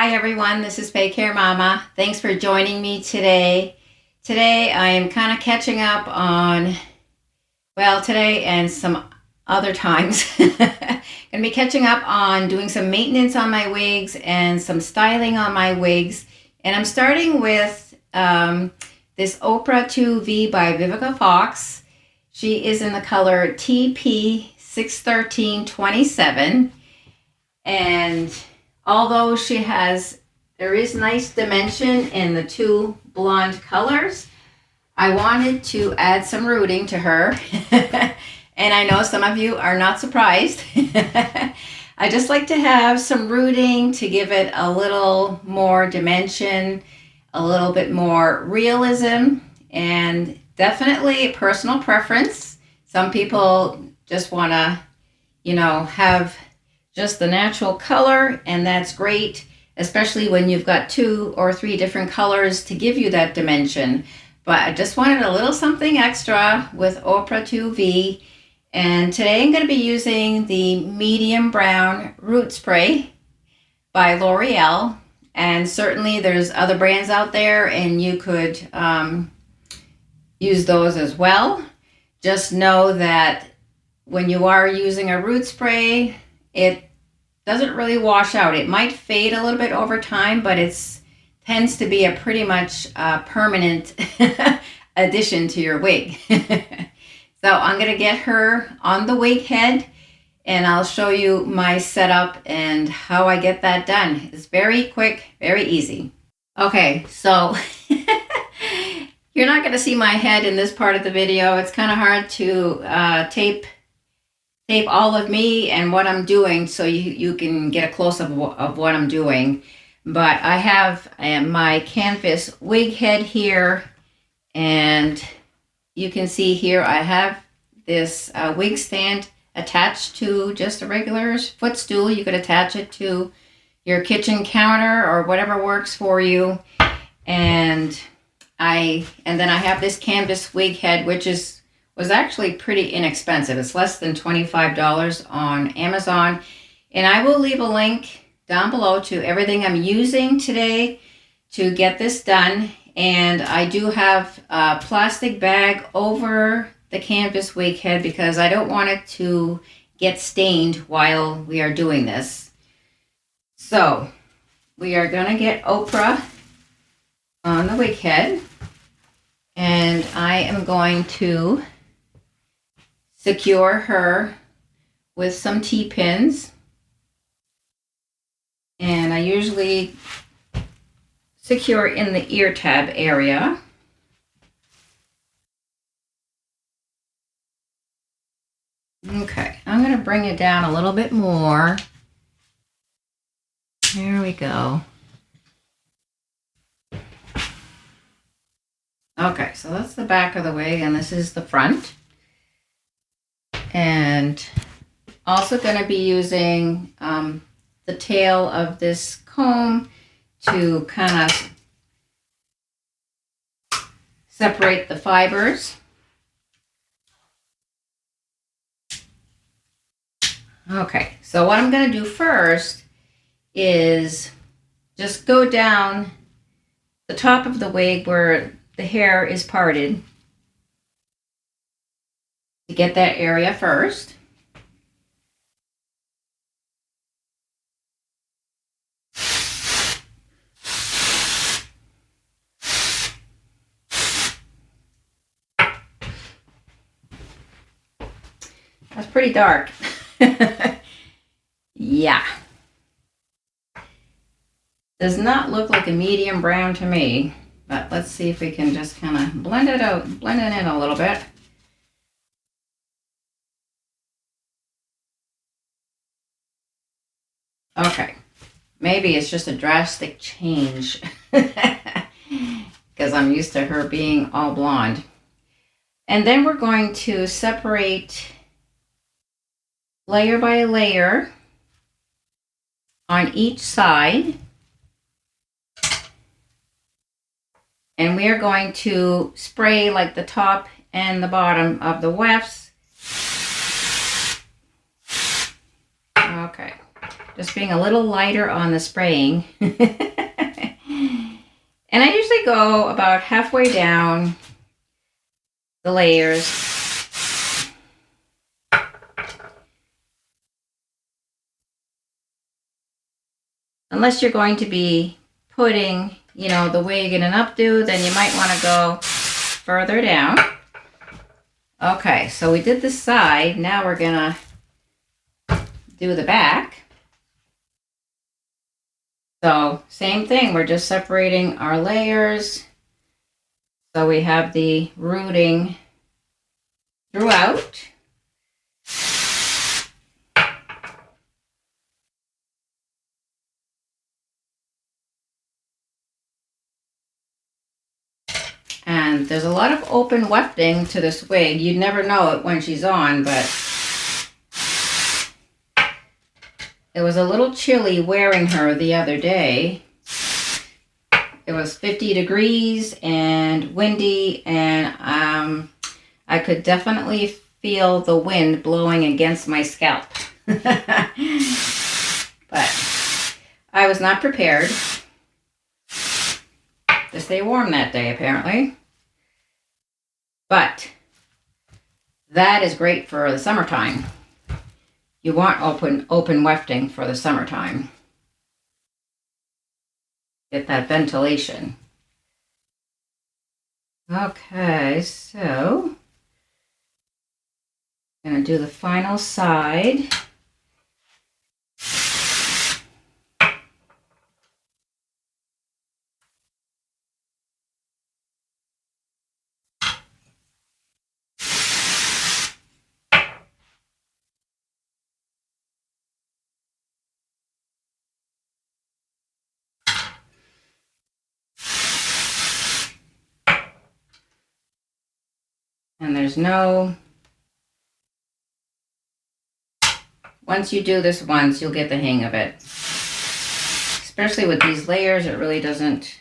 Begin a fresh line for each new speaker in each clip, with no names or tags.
Hi everyone, this is Pay Care Mama. Thanks for joining me today. Today I am kind of catching up on, well, today and some other times. Gonna be catching up on doing some maintenance on my wigs and some styling on my wigs. And I'm starting with this Oprah 2V by Vivica Fox. She is in the color TP61327. And although there is nice dimension in the two blonde colors, I wanted to add some rooting to her. And I know some of you are not surprised. I just like to have some rooting to give it a little more dimension, a little bit more realism, and definitely personal preference. Some people just want to, have just the natural color, and that's great, especially when you've got 2 or 3 different colors to give you that dimension. But I just wanted a little something extra with Oprah 2V, and today I'm going to be using the medium brown root spray by L'Oreal, and certainly there's other brands out there and you could use those as well. Just know that when you are using a root spray, it doesn't really wash out. It might fade a little bit over time, but it tends to be a pretty much permanent addition to your wig. So I'm going to get her on the wig head and I'll show you my setup and how I get that done. It's very quick, very easy. Okay, so you're not going to see my head in this part of the video. It's kind of hard to tape all of me and what I'm doing so you can get a close-up of what I'm doing. But I have my canvas wig head here, and you can see here I have this wig stand attached to just a regular footstool. You could attach it to your kitchen counter or whatever works for you. And then I have this canvas wig head, which was actually pretty inexpensive. It's less than $25 on Amazon. And I will leave a link down below to everything I'm using today to get this done. And I do have a plastic bag over the canvas wig head because I don't want it to get stained while we are doing this. So we are going to get Oprah on the wig head. And I am going to secure her with some T-pins, and I usually secure in the ear tab area. Okay, I'm going to bring it down a little bit more. There we go. Okay, so that's the back of the wig, and this is the front. And also going to be using the tail of this comb to kind of separate the fibers. Okay, so what I'm going to do first is just go down the top of the wig where the hair is parted to get that area first. That's pretty dark. Yeah. Does not look like a medium brown to me, but let's see if we can just kind of blend it out, blend it in a little bit. Okay, maybe it's just a drastic change because I'm used to her being all blonde. And then we're going to separate layer by layer on each side. And we are going to spray like the top and the bottom of the wefts. Okay. just being a little lighter on the spraying. And I usually go about halfway down the layers. Unless you're going to be putting, the wig in an updo, then you might want to go further down. Okay, so we did the side. Now we're gonna do the back. So same thing, we're just separating our layers. So we have the rooting throughout. And there's a lot of open wefting to this wig. You'd never know it when she's on, but it was a little chilly wearing her the other day. It was 50 degrees and windy, and I could definitely feel the wind blowing against my scalp. But I was not prepared to stay warm that day, apparently. But that is great for the summertime. You want open wefting for the summertime. Get that ventilation. Okay, so I'm going to do the final side. And there's once you do this once, you'll get the hang of it. Especially with these layers, it really doesn't,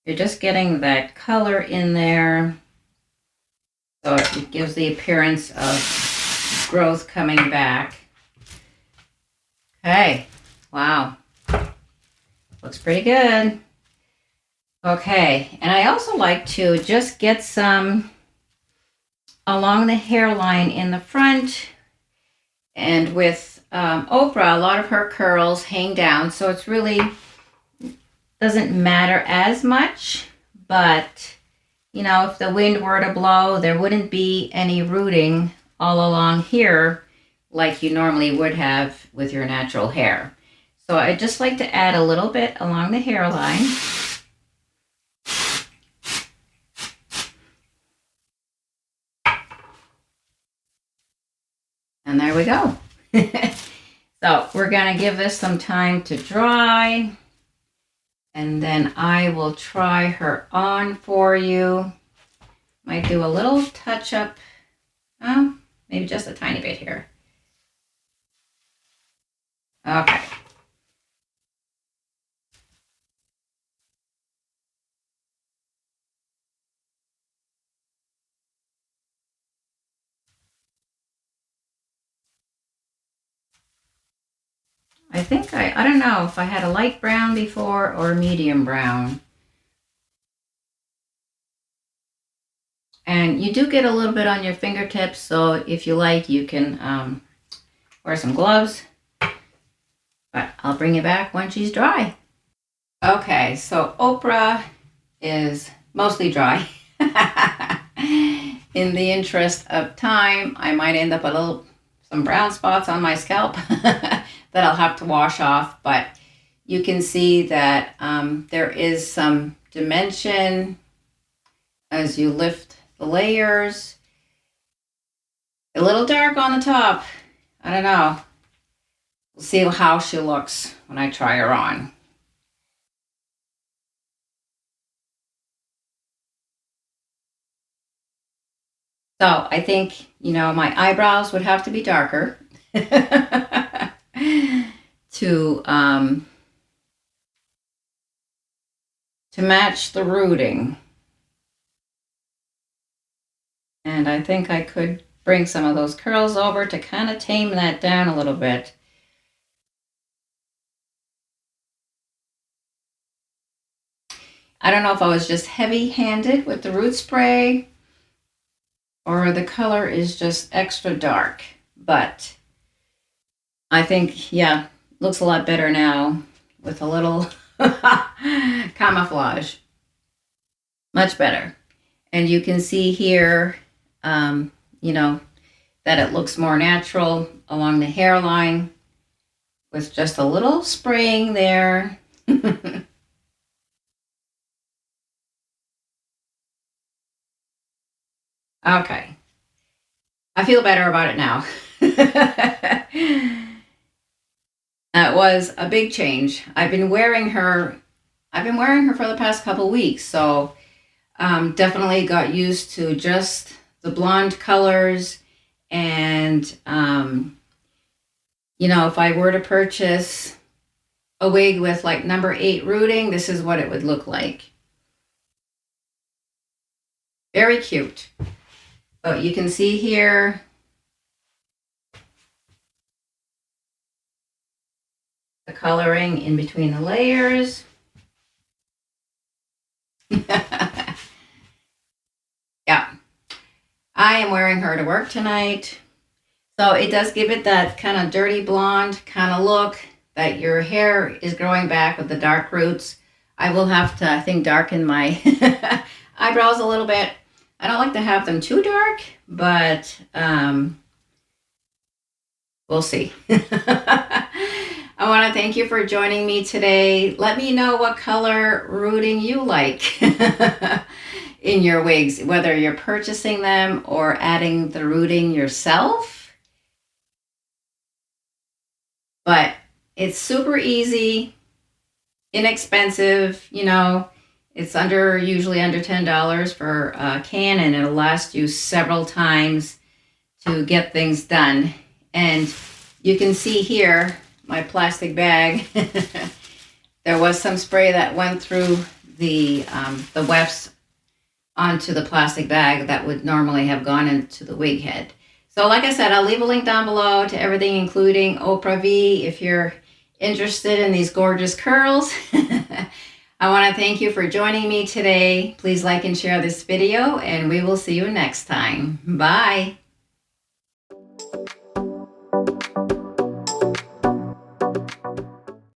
you're just getting that color in there. So it gives the appearance of growth coming back. Okay, wow. Looks pretty good. Okay, and I also like to just get some along the hairline in the front. And with Oprah, a lot of her curls hang down, so it's really doesn't matter as much. But, if the wind were to blow, there wouldn't be any rooting all along here like you normally would have with your natural hair. So I just like to add a little bit along the hairline. And there we go. So we're going to give this some time to dry. And then I will try her on for you. Might do a little touch up. Maybe just a tiny bit here. Okay. I think I don't know if I had a light brown before or medium brown. And you do get a little bit on your fingertips, so if you like, you can wear some gloves. But I'll bring you back when she's dry. Okay, so Oprah is mostly dry. In the interest of time, I might end up some brown spots on my scalp that I'll have to wash off, but you can see that there is some dimension as you lift the layers. A little dark on the top. I don't know. We'll see how she looks when I try her on. So I think, my eyebrows would have to be darker to match the rooting. And I think I could bring some of those curls over to kind of tame that down a little bit. I don't know if I was just heavy-handed with the root spray or the color is just extra dark, but I think, yeah, looks a lot better now with a little camouflage. Much better. And you can see here, you know, that it looks more natural along the hairline with just a little spraying there. Okay. I feel better about it now. That was a big change. I've been wearing her for the past couple weeks, so definitely got used to just the blonde colors. And you know, if I were to purchase a wig with like number 8 rooting, this is what it would look like. Very cute. But you can see here the coloring in between the layers. Yeah. I am wearing her to work tonight. So it does give it that kind of dirty blonde kind of look that your hair is growing back with the dark roots. I will have to, I think, darken my eyebrows a little bit. I don't like to have them too dark, but we'll see. I want to thank you for joining me today. Let me know what color rooting you like in your wigs, whether you're purchasing them or adding the rooting yourself. But it's super easy, inexpensive, you know. It's usually under $10 for a can, and it'll last you several times to get things done. And you can see here my plastic bag. There was some spray that went through the wefts onto the plastic bag that would normally have gone into the wig head. So like I said, I'll leave a link down below to everything, including Oprah V, if you're interested in these gorgeous curls. I want to thank you for joining me today. Please like and share this video, and we will see you next time. Bye.